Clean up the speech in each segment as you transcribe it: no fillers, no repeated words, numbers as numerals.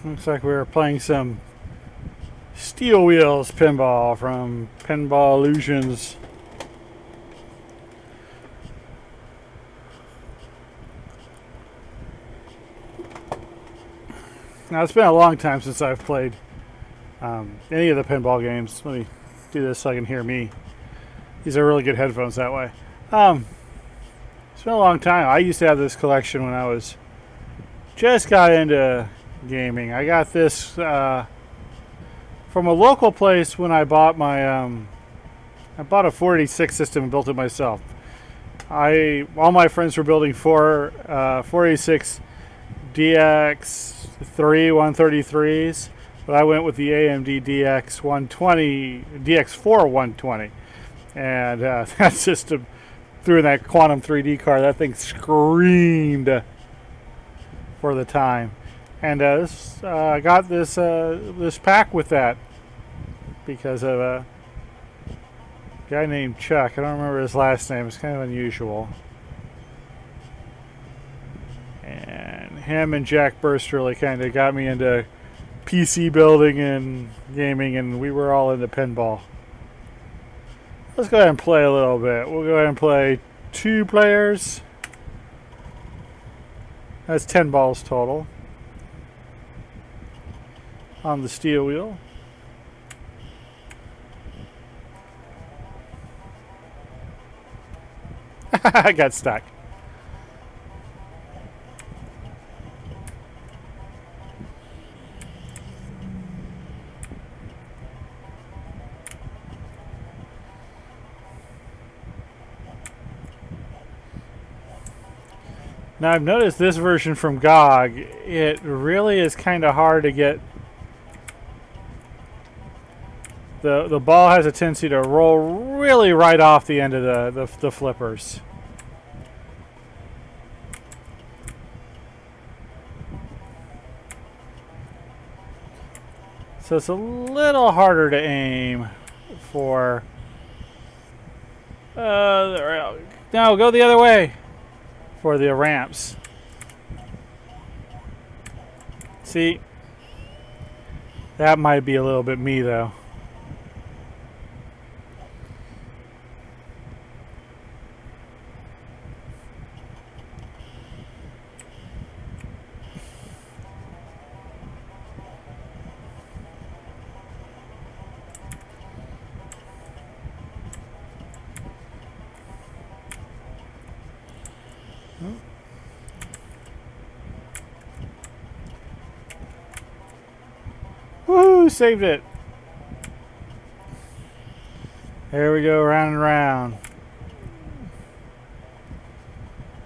Looks like we were playing some Steel Wheels pinball from Pinball Illusions. Now, it's been a long time since I've played any of the pinball games. Let me do this so I can hear me. These are really good headphones that way. It's been a long time. I used to have this collection when I was just got into gaming. I got this from a local place when I bought my I bought a 486 system and built it myself. All my friends were building 486 DX3 133s, but I went with the AMD DX4 120, and that system threw in that Quantum 3D card. That thing screamed for the time, and I got this pack with that because of a guy named Chuck. I don't remember his last name. It's kind of unusual. And him and Jack Burst really kind of got me into PC building and gaming, and we were all into pinball. Let's go ahead and play a little bit. We'll go ahead and play 2 players. That's 10 balls total on the steel wheel. I got stuck. Now, I've noticed this version from GOG, it really is kind of hard to get. The ball has a tendency to roll really right off the end of the flippers. So it's a little harder to aim for. No, go the other way. For the ramps. See, that might be a little bit me though. Woohoo! Saved it. There we go, round and round.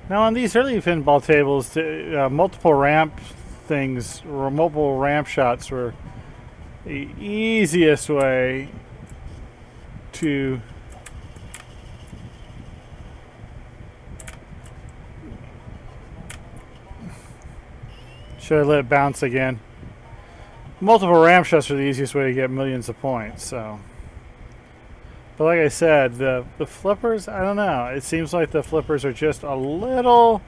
Now on these early pinball tables, multiple ramp things or multiple ramp shots were the easiest way to should I let it bounce again? Multiple ramp shots are the easiest way to get millions of points. So, but like I said, the flippers, I don't know. It seems like the flippers are just a little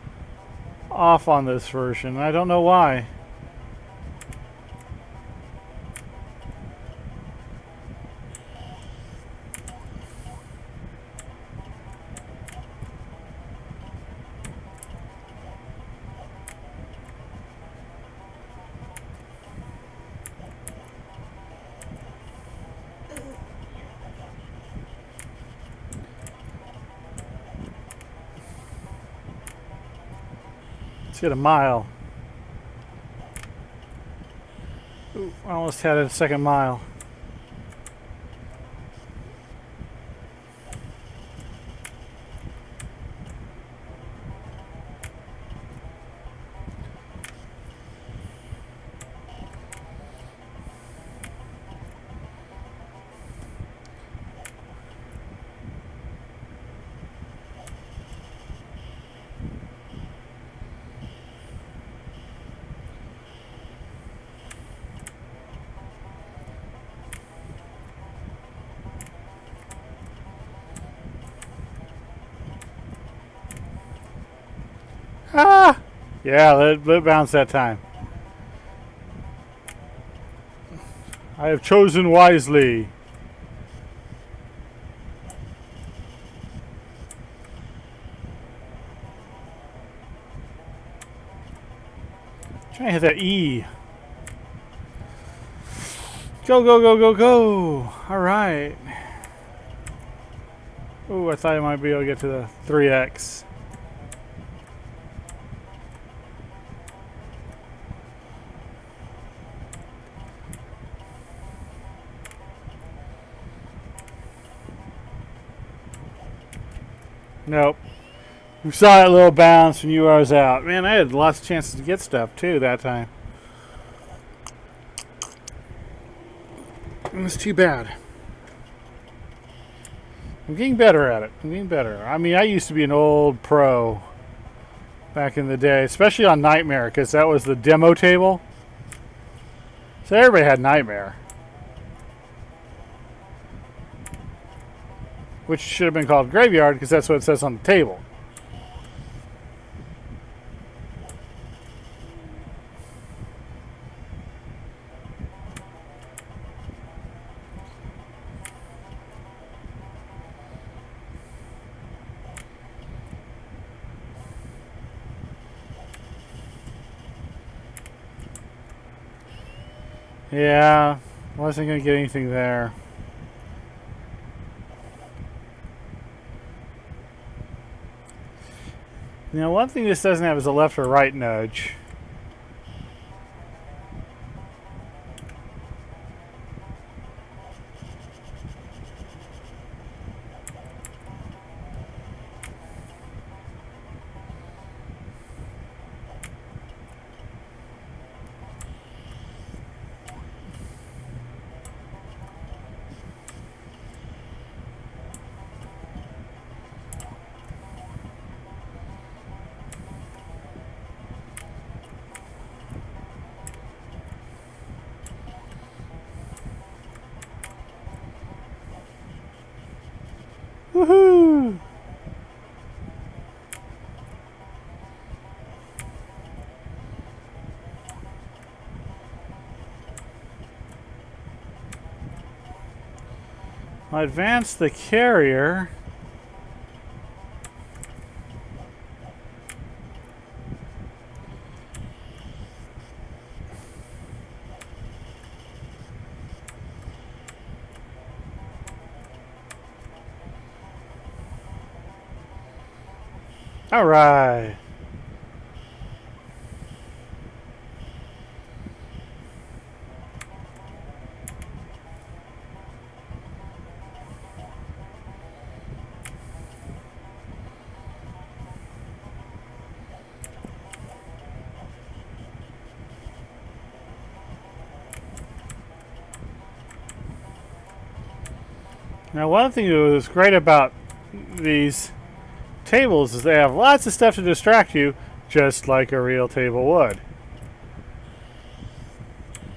off on this version. I don't know why. Let's get a mile. Ooh, I almost had a second mile. Ah! Yeah, let it bounce that time. I have chosen wisely. Trying to hit that E. Go, go, go, go, go. All right. Oh, I thought I might be able to get to the 3X. Nope. We saw that little bounce and you I was out. Man, I had lots of chances to get stuff too that time. It was too bad. I'm getting better at it. I'm getting better. I mean, I used to be an old pro back in the day, especially on Nightmare, because that was the demo table. So everybody had Nightmare. Which should have been called Graveyard, because that's what it says on the table. Yeah, wasn't going to get anything there. Now, one thing this doesn't have is a left or right nudge. Woohoo! I'll advance the carrier. All right. Now, one thing that was great about these tables is they have lots of stuff to distract you, just like a real table would.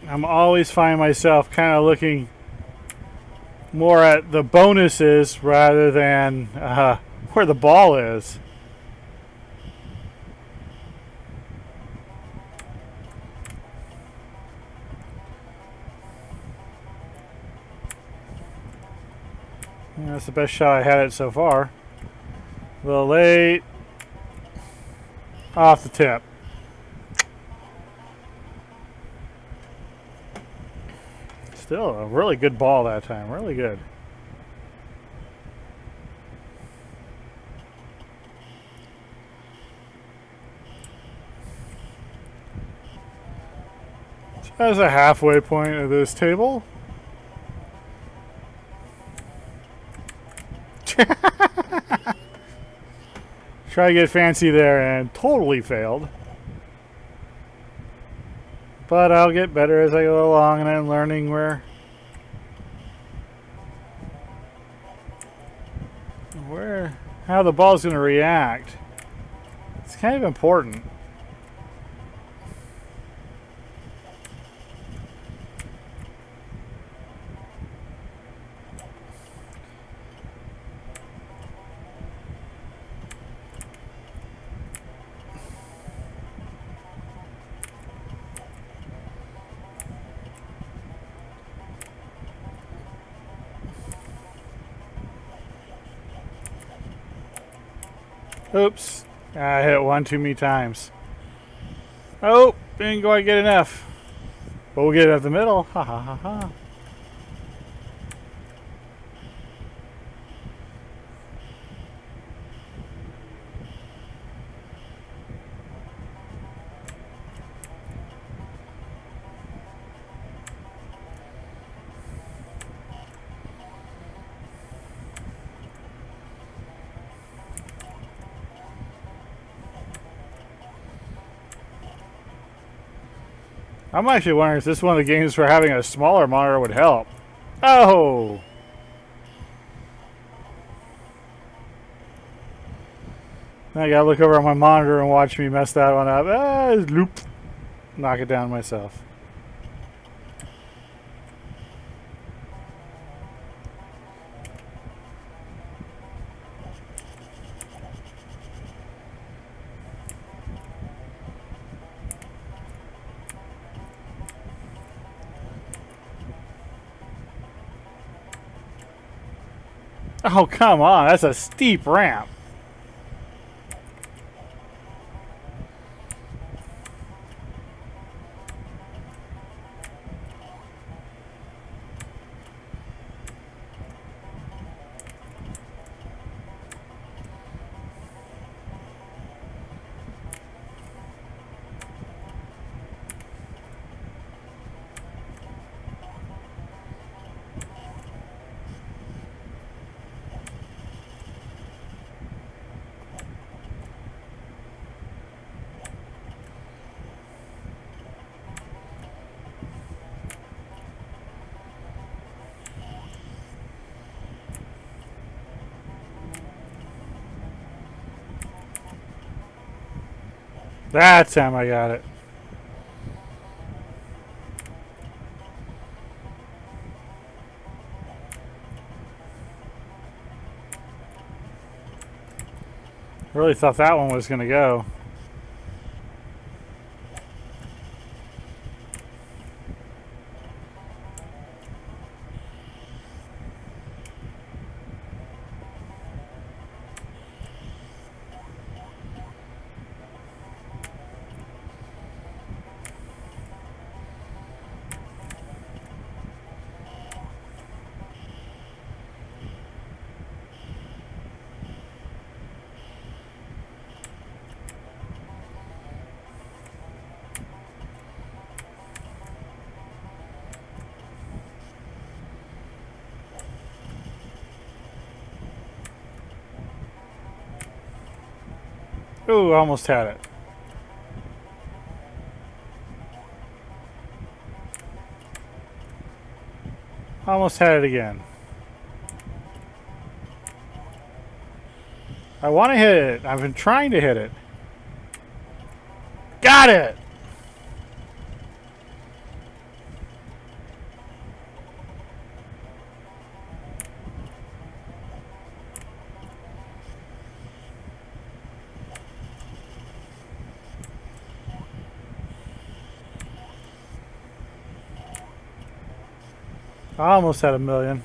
I'm always finding myself kind of looking more at the bonuses rather than where the ball is. Yeah, that's the best shot I had it so far. A little late. Off the tip. Still a really good ball that time. Really good. So that's a halfway point of this table. Try to get fancy there and totally failed. But I'll get better as I go along, and I'm learning how the ball's going to react. It's kind of important. Oops. I hit it one too many times. Oh, didn't quite get enough. But we'll get it at the middle. Ha ha ha ha. I'm actually wondering if this is one of the games where having a smaller monitor would help. Oh! I gotta look over at my monitor and watch me mess that one up. Ah, loop. Knock it down myself. Oh, come on. That's a steep ramp. That time I got it. I really thought that one was going to go. Ooh, almost had it. Almost had it again. I want to hit it. I've been trying to hit it. Got it! I almost had 1,000,000.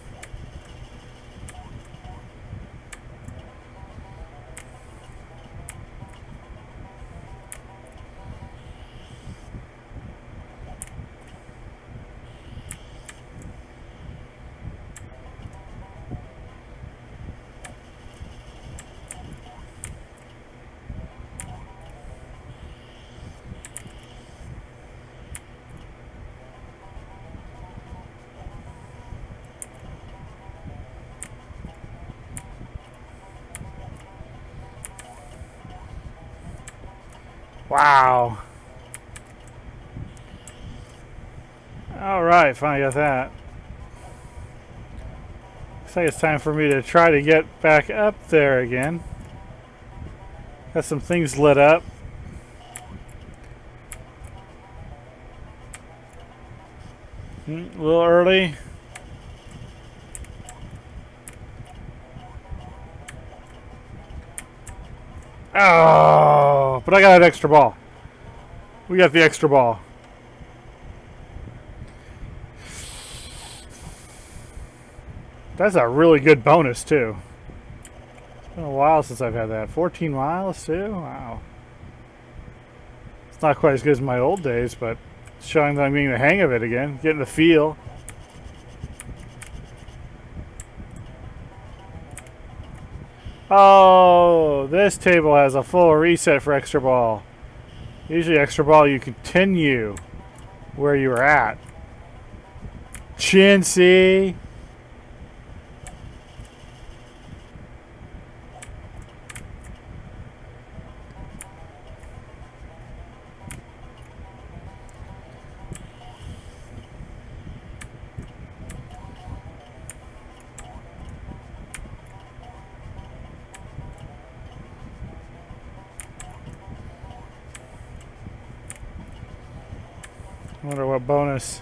Wow. Alright, finally got that. Looks like it's time for me to try to get back up there again. Got some things lit up. A little early. Oh, but I got an extra ball. We got the extra ball. That's a really good bonus, too. It's been a while since I've had that. 14 miles too? Wow. It's not quite as good as my old days, but it's showing that I'm getting the hang of it again, getting the feel. Oh, this table has a full reset for extra ball. Usually extra ball you continue where you were at. Chintzy. I wonder what bonus.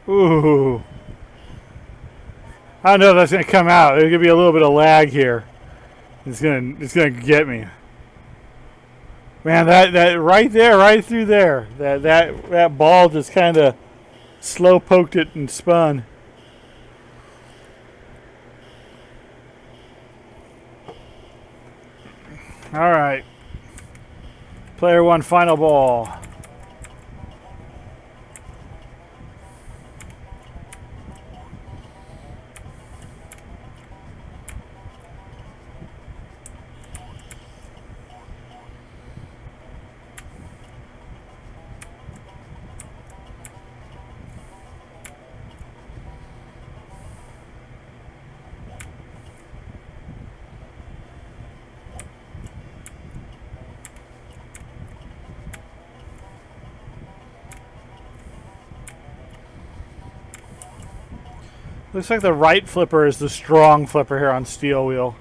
Ooh. I don't know if that's gonna come out. There's gonna be a little bit of lag here. It's gonna get me. Man, that right there, right through there, that ball just kind of slow poked it and spun. All right. Player one, final ball. Looks like the right flipper is the strong flipper here on steel wheel.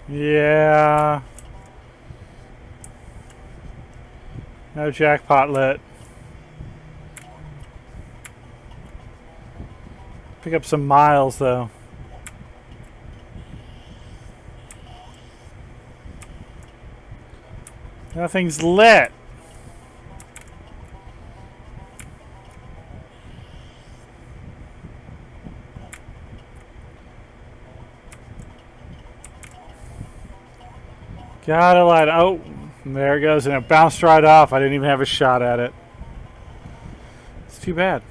Yeah. No jackpot lit. Pick up some miles though. Nothing's lit. Gotta light. Oh, there it goes, and it bounced right off. I didn't even have a shot at it. It's too bad.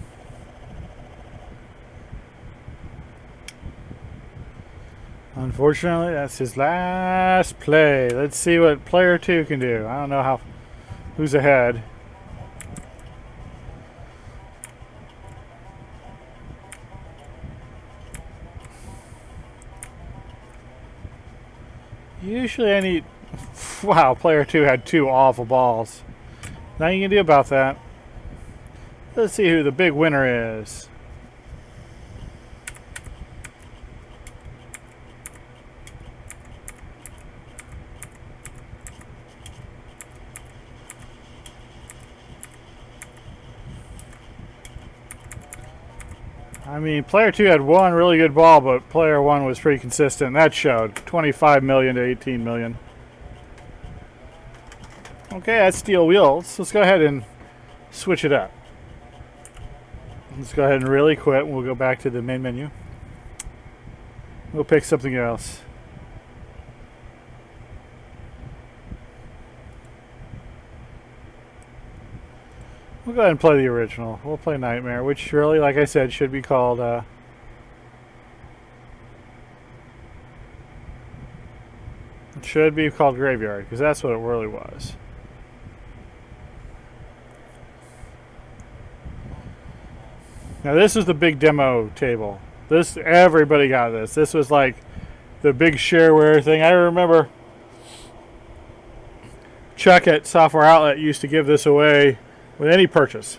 Unfortunately, that's his last play. Let's see what player two can do. I don't know who's ahead. Usually I need... Wow, player two had two awful balls. Nothing you can do about that. Let's see who the big winner is. I mean, player two had one really good ball, but player one was pretty consistent. That showed 25 million to 18 million. Okay, that's steel wheels. Let's go ahead and switch it up. Let's go ahead and really quit. We'll go back to the main menu. We'll pick something else. We'll go ahead and play the original. We'll play Nightmare, which really, like I said, should be called it should be called Graveyard, because that's what it really was. Now this is the big demo table. This, everybody got this. This was like the big shareware thing. I remember Chuck at Software Outlet used to give this away with any purchase.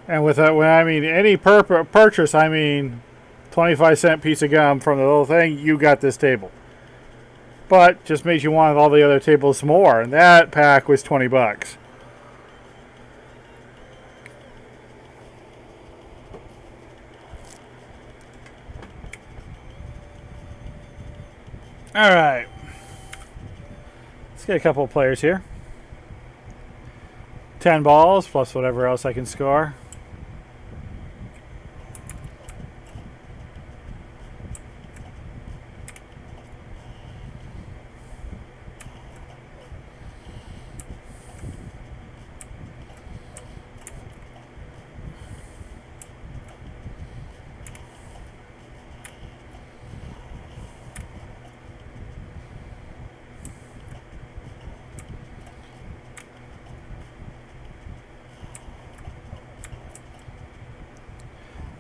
And with that, when I mean any purchase, I mean 25-cent piece of gum from the little thing, you got this table. But just made you want all the other tables more, and that pack was 20 bucks. All right. Let's get a couple of players here. 10 balls plus whatever else I can score.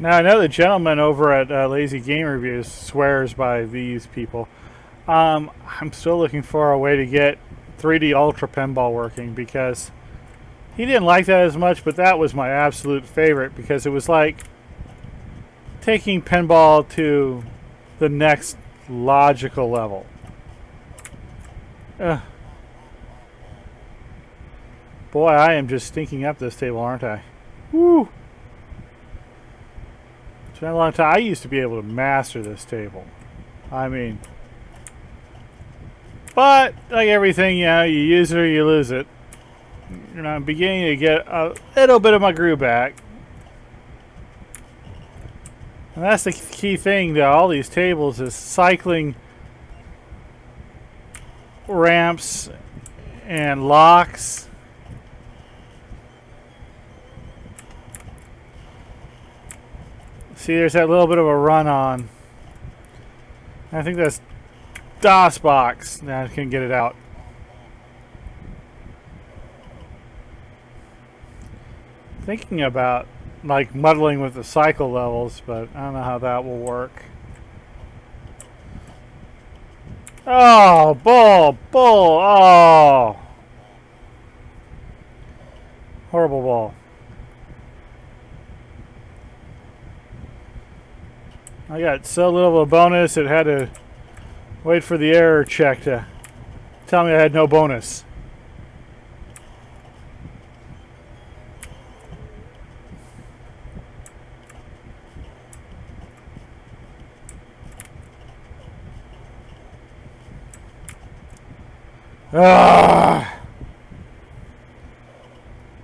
Now, I know the gentleman over at Lazy Game Reviews swears by these people. I'm still looking for a way to get 3D Ultra Pinball working, because he didn't like that as much, but that was my absolute favorite, because it was like taking pinball to the next logical level. Boy, I am just stinking up this table, aren't I? Woo! It's been a long time. I used to be able to master this table. I mean, but like everything, you know, you use it or you lose it. You know, I'm beginning to get a little bit of my groove back. And that's the key thing to all these tables, is cycling ramps and locks. See, there's that little bit of a run on. I think that's DOS box. Now I can get it out. Thinking about like muddling with the cycle levels, but I don't know how that will work. Oh, bull, oh. Horrible ball. I got so little of a bonus, it had to wait for the error check to tell me I had no bonus.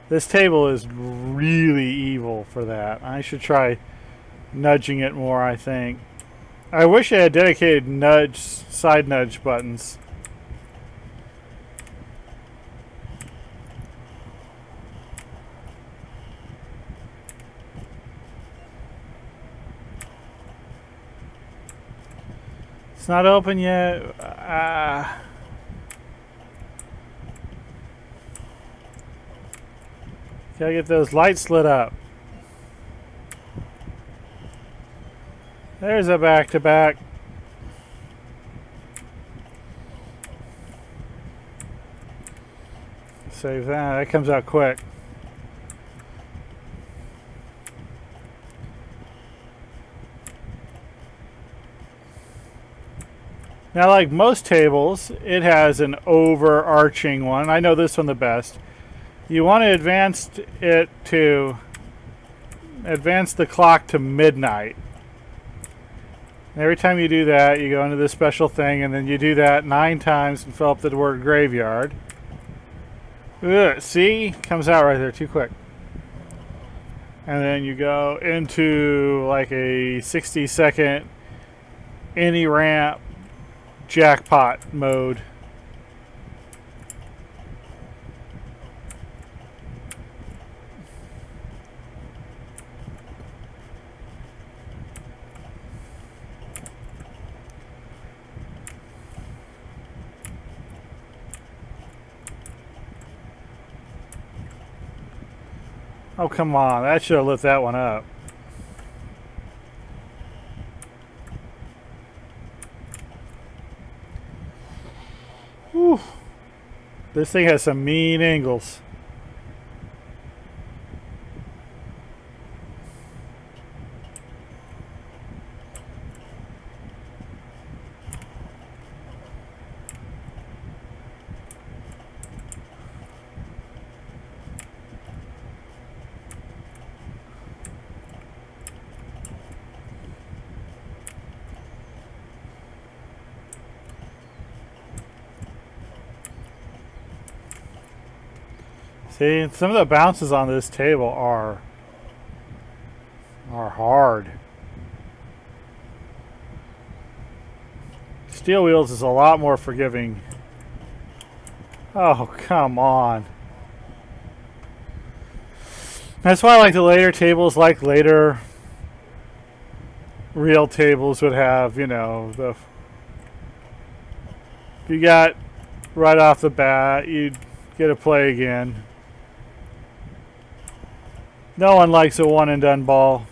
This table is really evil for that. I should try nudging it more, I think. I wish I had dedicated nudge, side nudge buttons. It's not open yet. Gotta get those lights lit up. There's a back-to-back. Save that. That comes out quick. Now, like most tables, it has an overarching one. I know this one the best. You want to advance the clock to midnight. Every time you do that, you go into this special thing, and then you do that 9 times and fill up the word graveyard. Ugh, see? Comes out right there too quick. And then you go into like a 60-second any ramp jackpot mode. Oh, come on. That should have lit that one up. Whew. This thing has some mean angles. See, some of the bounces on this table are hard. Steel wheels is a lot more forgiving. Oh, come on. That's why I like the later tables, like later real tables would have, you know, the if you got right off the bat, you'd get to play again. No one likes a one and done ball.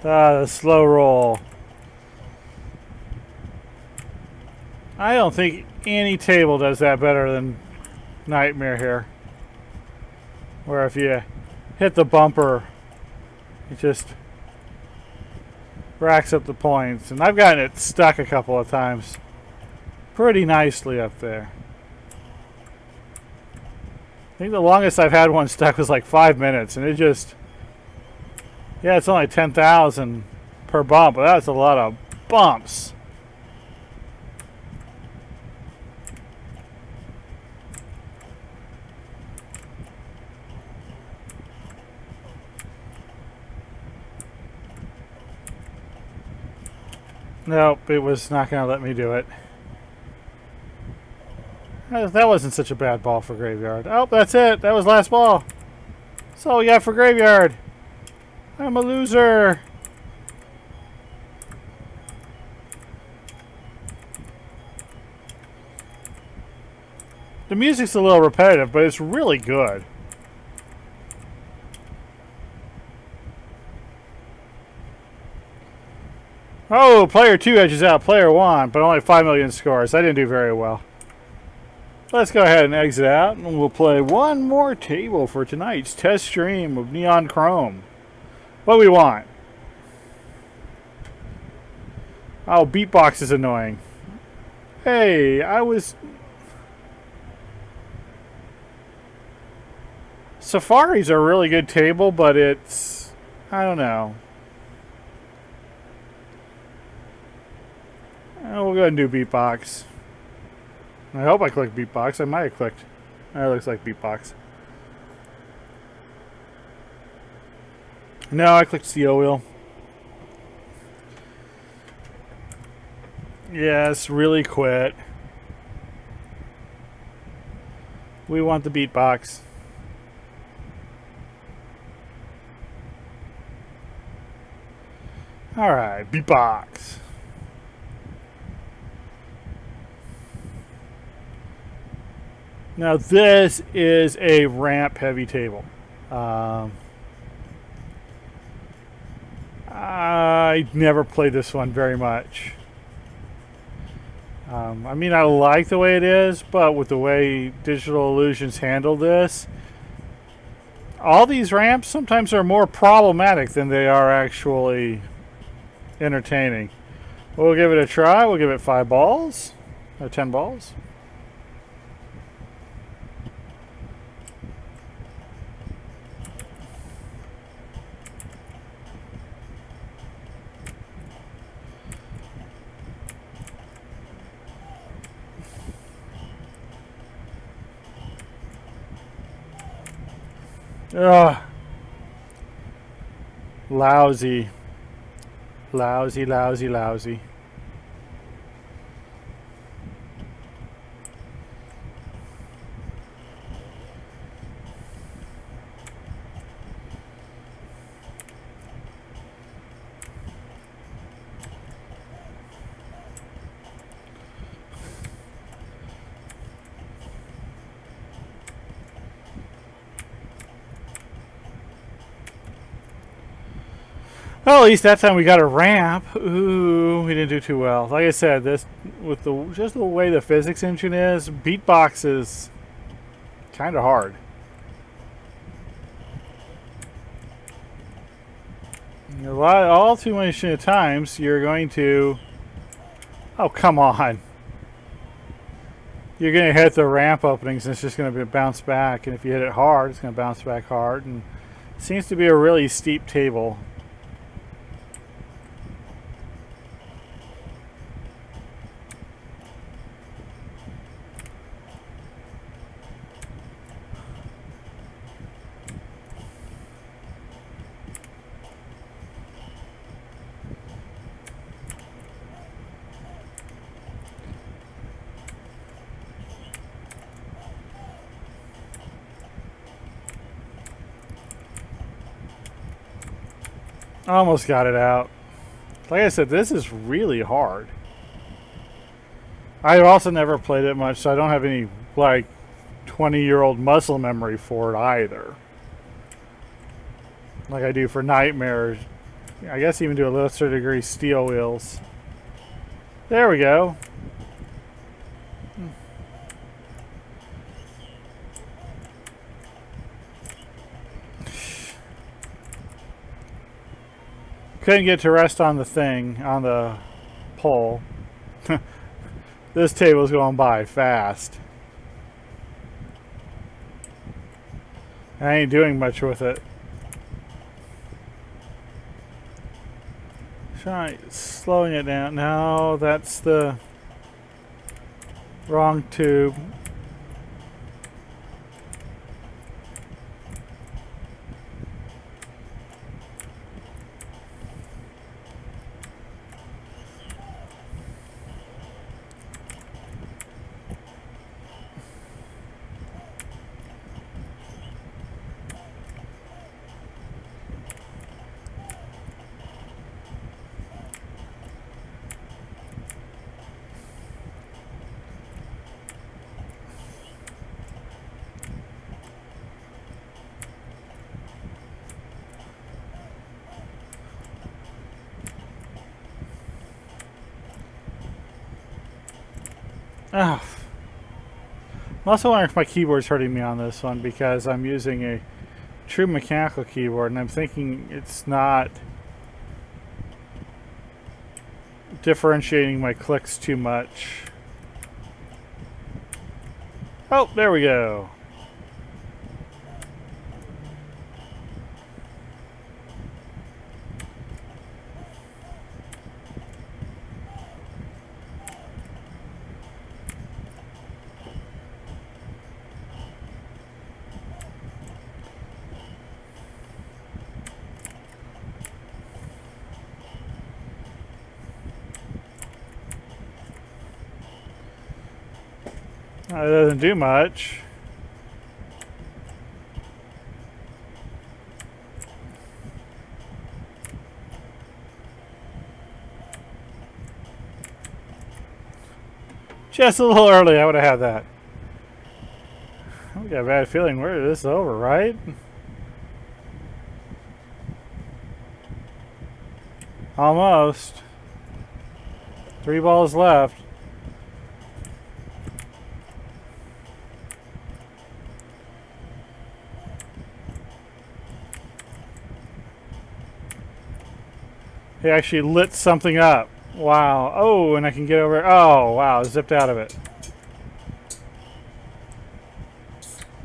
The slow roll. I don't think any table does that better than Nightmare here. Where if you hit the bumper, it just racks up the points. And I've gotten it stuck a couple of times pretty nicely up there. I think the longest I've had one stuck was like 5 minutes, and it just... Yeah, it's only 10,000 per bump, but that's a lot of bumps. Nope, it was not going to let me do it. That wasn't such a bad ball for Graveyard. Oh, that's it. That was last ball. That's all we got for Graveyard. I'm a loser. The music's a little repetitive, but it's really good. Oh, player 2 edges out player 1, but only 5 million scores. I didn't do very well. Let's go ahead and exit out, and we'll play one more table for tonight's test stream of NeonChrome. What do we want? Oh, beatbox is annoying. Hey, Safari's a really good table, but it's... I don't know. We'll go ahead and do beatbox. I hope I clicked beatbox. I might have clicked. That looks like beatbox. No, I clicked steel wheel. Yes, really quit. We want the beatbox. Alright, beatbox. Now this is a ramp heavy table. I never played this one very much. I mean, I like the way it is, but with the way Digital Illusions handled this, all these ramps sometimes are more problematic than they are actually entertaining. We'll give it a try. We'll give it 5 balls, or 10 balls. Ugh. Lousy. Lousy, lousy, lousy. Well, at least that time we got a ramp. Ooh, we didn't do too well. Like I said, this with just the way the physics engine is, beatbox is kind of hard. All too many times you're going to. Oh, come on! You're going to hit the ramp openings, and it's just going to bounce back. And if you hit it hard, it's going to bounce back hard. And it seems to be a really steep table. Almost got it out. Like I said, this is really hard. I've also never played it much, so I don't have any, like, 20-year-old muscle memory for it either. Like I do for Nightmares. I guess even to a lesser degree, Steel Wheels. There we go. Couldn't get to rest on the thing, on the pole. This table's going by fast. I ain't doing much with it. Try slowing it down. No, that's the wrong tube. Oh. I'm also wondering if my keyboard's hurting me on this one because I'm using a true mechanical keyboard and I'm thinking it's not differentiating my clicks too much. Oh, there we go. It doesn't do much. Just a little early, I would have had that. I got a bad feeling this is over, right? Almost. 3 balls left. He actually lit something up. Wow. Oh, and I can get over. Oh, wow. Zipped out of it.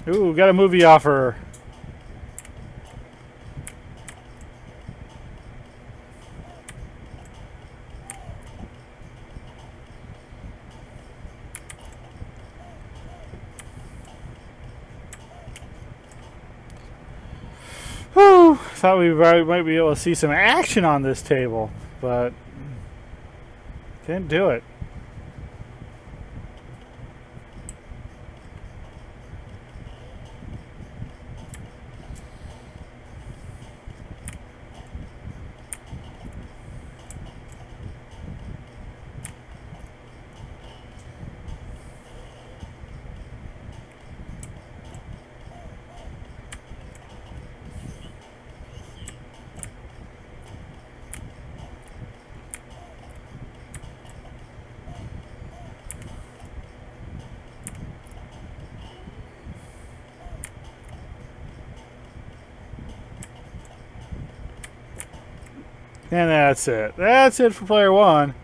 Ooh, got a movie offer. thought we might be able to see some action on this table, but didn't do it. And that's it. That's it for player one.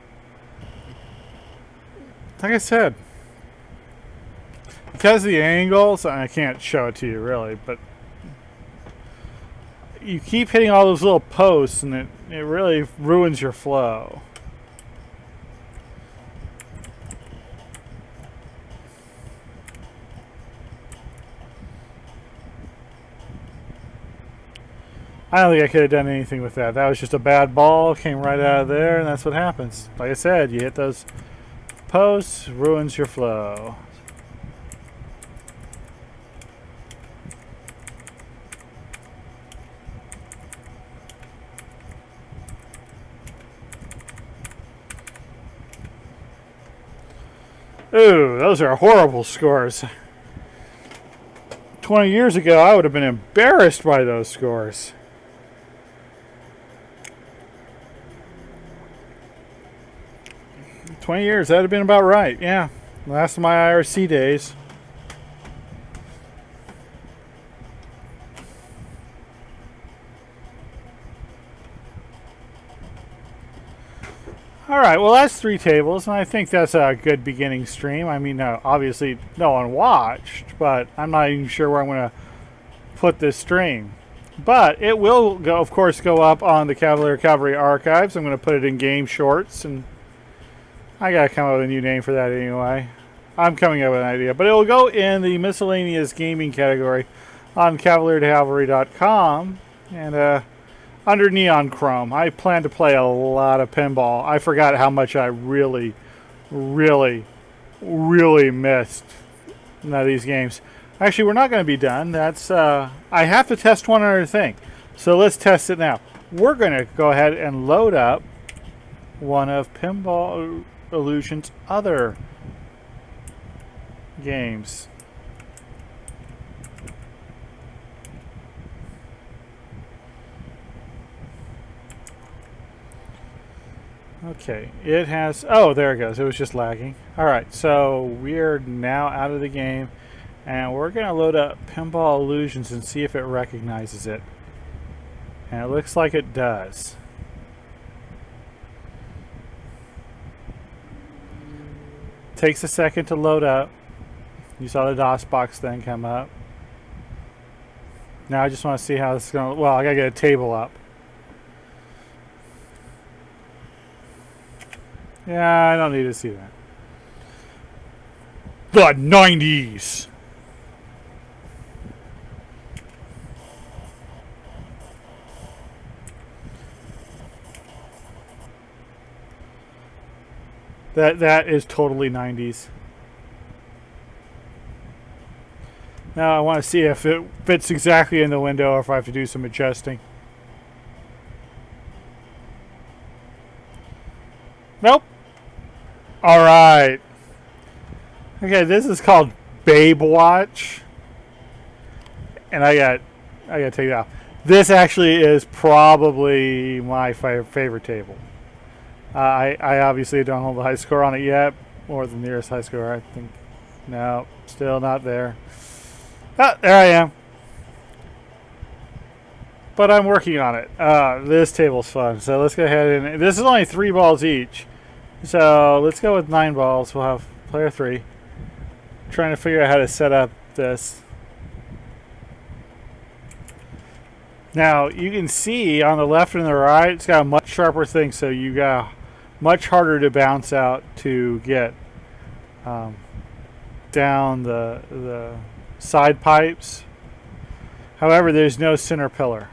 Like I said, because of the angles, I can't show it to you really, but you keep hitting all those little posts and it really ruins your flow. I don't think I could have done anything with that. That was just a bad ball, came right out of there, and that's what happens. Like I said, you hit those posts, ruins your flow. Ooh, those are horrible scores. 20 years ago, I would have been embarrassed by those scores. $20 years, that'd have been about right. Yeah, last of my IRC days. All right, well, that's 3 tables, and I think that's a good beginning stream. I mean, obviously, no one watched, but I'm not even sure where I'm going to put this stream. But it will, go, of course, go up on the Cavalier Cavalry archives. I'm going to put it in Game Shorts, and I got to come up with a new name for that anyway. I'm coming up with an idea. But it will go in the miscellaneous gaming category on cavaliercavalry.com, and under NeonChrome. I plan to play a lot of pinball. I forgot how much I really, really, really missed these games. Actually, we're not going to be done. That's I have to test one other thing. So let's test it now. We're going to go ahead and load up one of Pinball Illusion's other games. Okay, it has, oh, there it goes. It was just lagging. All right, so we're now out of the game, and we're going to load up Pinball Illusions and see if it recognizes it. And it looks like it does. Takes a second to load up. You saw the DOS box then come up. Now I just want to see how this is going to, well, I got to get a table up. Yeah, I don't need to see that. The 90s! That is totally 90s. Now I want to see if it fits exactly in the window or if I have to do some adjusting. Nope. All right. Okay, this is called Babe Watch, and I got to take it out. This actually is probably my favorite table. I obviously don't hold the high score on it yet, or the nearest high score. I think no, still not there. Ah, there I am. But I'm working on it. This table's fun, so let's go ahead and this is only 3 balls each. So let's go with 9 balls. We'll have player 3. Trying to figure out how to set up this. Now you can see on the left and the right, it's got a much sharper thing, so you got much harder to bounce out to get down the side pipes. However, there's no center pillar.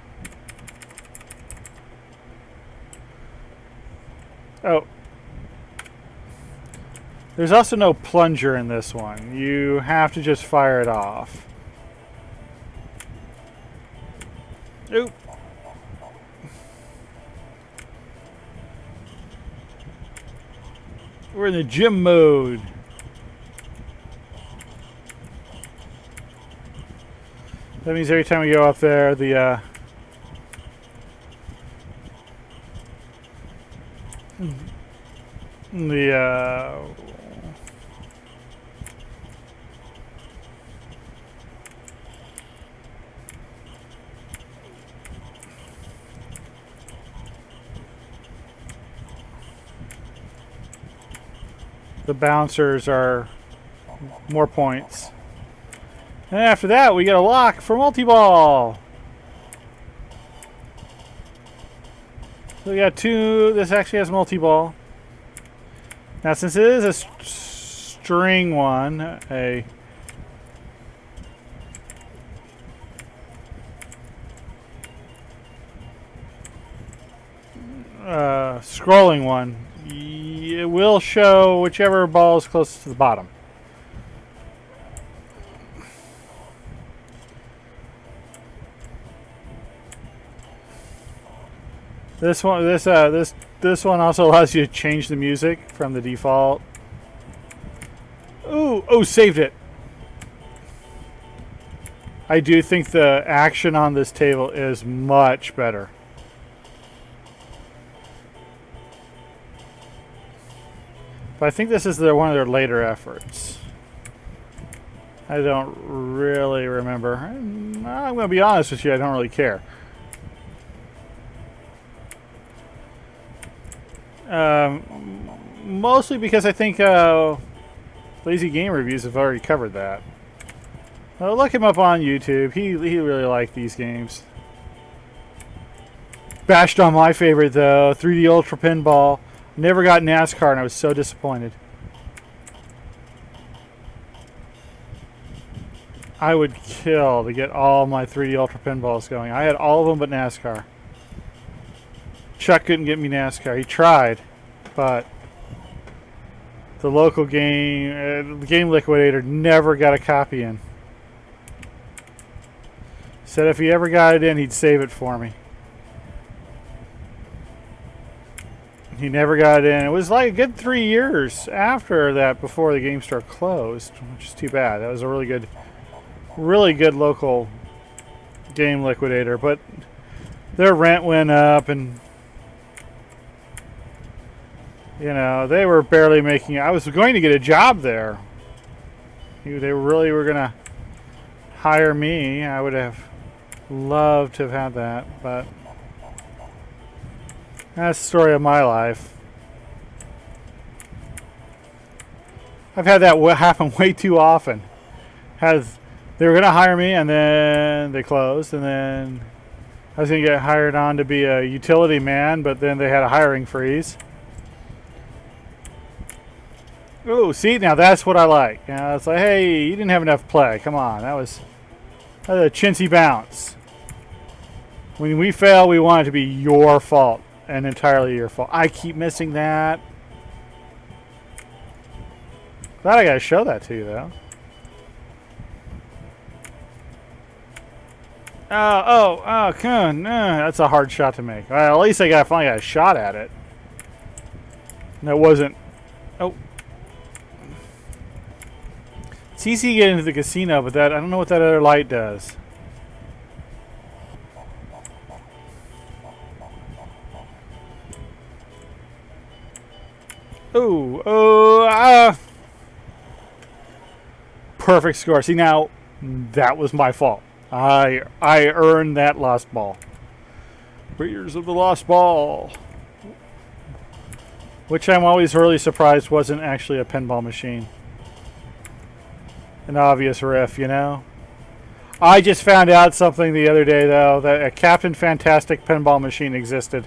Oh. There's also no plunger in this one. You have to just fire it off. Oop. We're in the gym mode. That means every time we go up there, the bouncers are more points. And after that, we get a lock for multi-ball. So we got two. This actually has multi-ball. Now, since it is a string one, a scrolling one, it will show whichever ball is closest to the bottom. This one, this one also allows you to change the music from the default. Ooh, oh, saved it. I do think the action on this table is much better. But I think this is one of their later efforts. I don't really remember. I'm going to be honest with you, I don't really care. Mostly because I think Lazy Game Reviews have already covered that. Well, look him up on YouTube. He really liked these games. Bashed on my favorite though, 3D Ultra Pinball. Never got NASCAR and I was so disappointed. I would kill to get all my 3D Ultra Pinballs going. I had all of them but NASCAR. Chuck couldn't get me NASCAR. He tried, but the local game liquidator never got a copy in. Said if he ever got it in, he'd save it for me. He never got it in. It was like a good 3 years after that before the game store closed, which is too bad. That was a really good local game liquidator, but their rent went up and you know, they were barely making it. I was going to get a job there. They really were going to hire me. I would have loved to have had that, but that's the story of my life. I've had that happen way too often. They were going to hire me, and then they closed, and then I was going to get hired on to be a utility man, but then they had a hiring freeze. Oh, see, now that's what I like. You know, it's like, hey, you didn't have enough play. Come on, that was a chintzy bounce. When we fail, we want it to be your fault and entirely your fault. I keep missing that. Glad I got to show that to you, though. Oh, come on. That's a hard shot to make. Well, at least I finally got a shot at it. And it wasn't... Oh. It's easy to get into the casino, but I don't know what that other light does. Perfect score. See, now, that was my fault. I earned that lost ball. Breeders of the lost ball. Which I'm always really surprised wasn't actually a pinball machine. An obvious riff, you know? I just found out something the other day, though, that a Captain Fantastic pinball machine existed.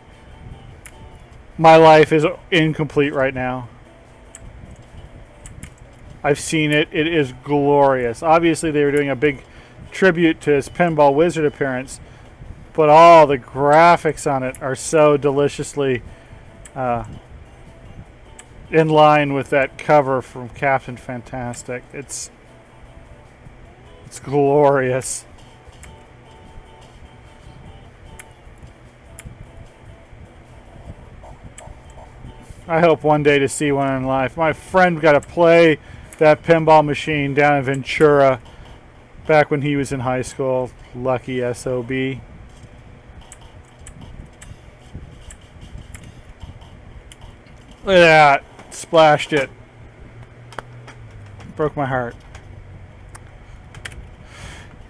My life is incomplete right now. I've seen it. It is glorious. Obviously, they were doing a big tribute to his Pinball Wizard appearance, but all the graphics on it are so deliciously in line with that cover from Captain Fantastic. It's glorious. I hope one day to see one in life. My friend got to play that pinball machine down in Ventura back when he was in high school. Lucky SOB. Look at that. Splashed it. Broke my heart.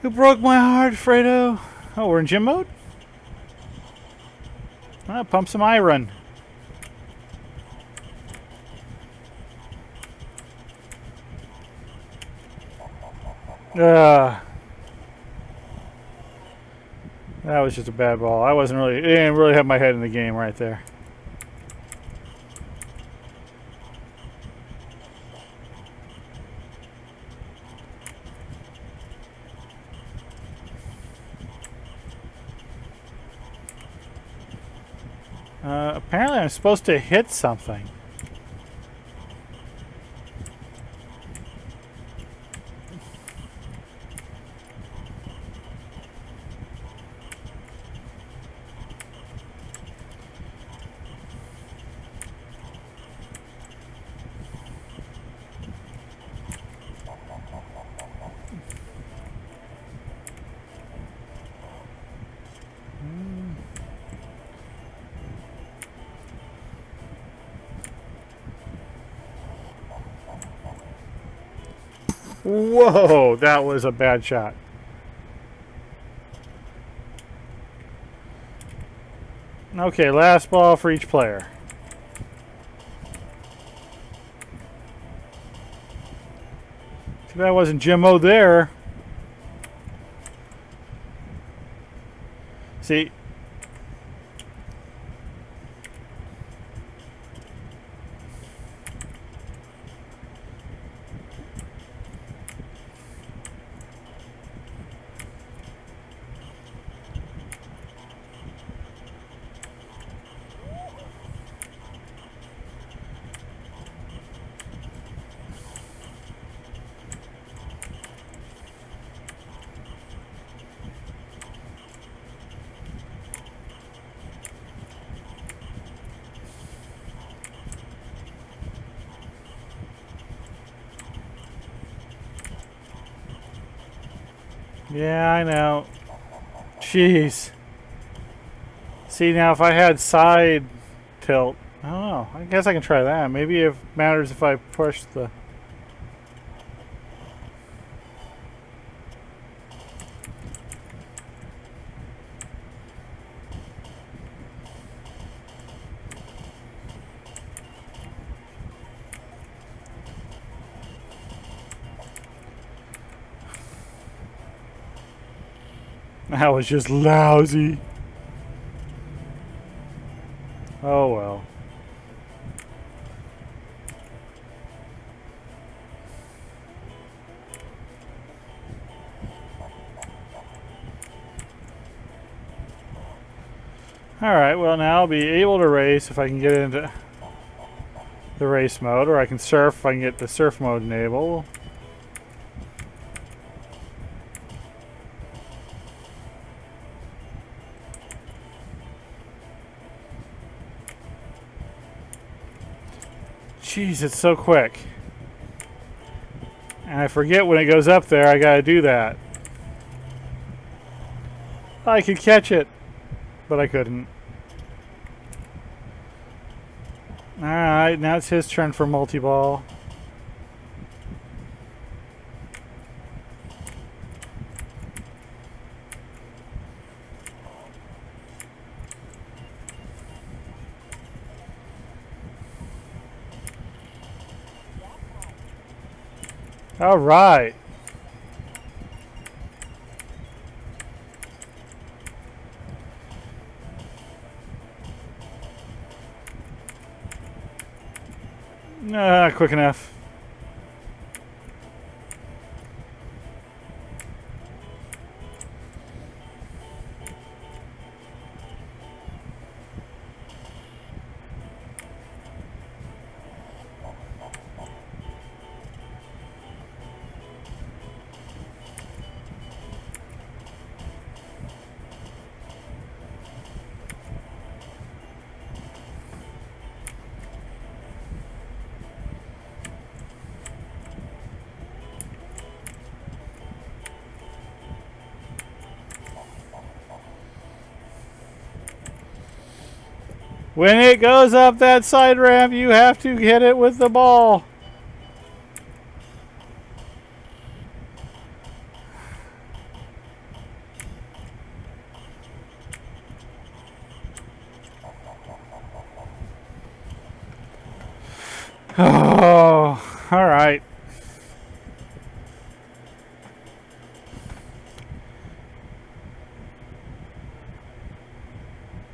Who broke my heart, Fredo? Oh, we're in gym mode? Pump some iron. That was just a bad ball. I didn't really have my head in the game right there. Apparently I'm supposed to hit something. Whoa, that was a bad shot. Okay, last ball for each player. Too bad I wasn't gym mode there. See? Yeah, I know. Jeez. See, now if I had side tilt, I don't know. I guess I can try that. Maybe it matters if I push the... That was just lousy. Oh well. Alright, well now I'll be able to race if I can get into the race mode, or I can surf if I can get the surf mode enabled. Jeez, it's so quick. And I forget when it goes up there, I gotta do that. I could catch it, but I couldn't. Alright, now it's his turn for multi-ball. All right. Not quick enough. When it goes up that side ramp, you have to hit it with the ball. Oh, all right.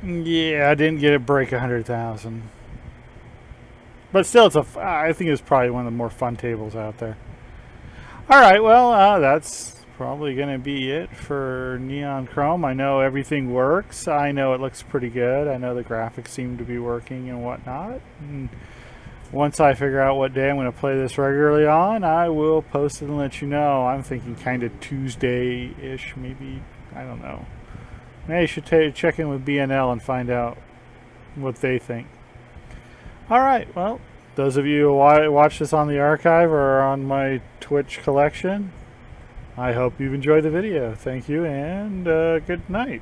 Yeah, I didn't get it break 100,000. But still, I think it's probably one of the more fun tables out there. All right, well, that's probably going to be it for NeonChrome. I know everything works. I know it looks pretty good. I know the graphics seem to be working and whatnot. And once I figure out what day I'm going to play this regularly on, I will post it and let you know. I'm thinking kind of Tuesday-ish, maybe. I don't know. Maybe I should check in with BNL and find out what they think. All right, well, those of you who watch this on the archive or on my Twitch collection, I hope you've enjoyed the video. Thank you, and good night.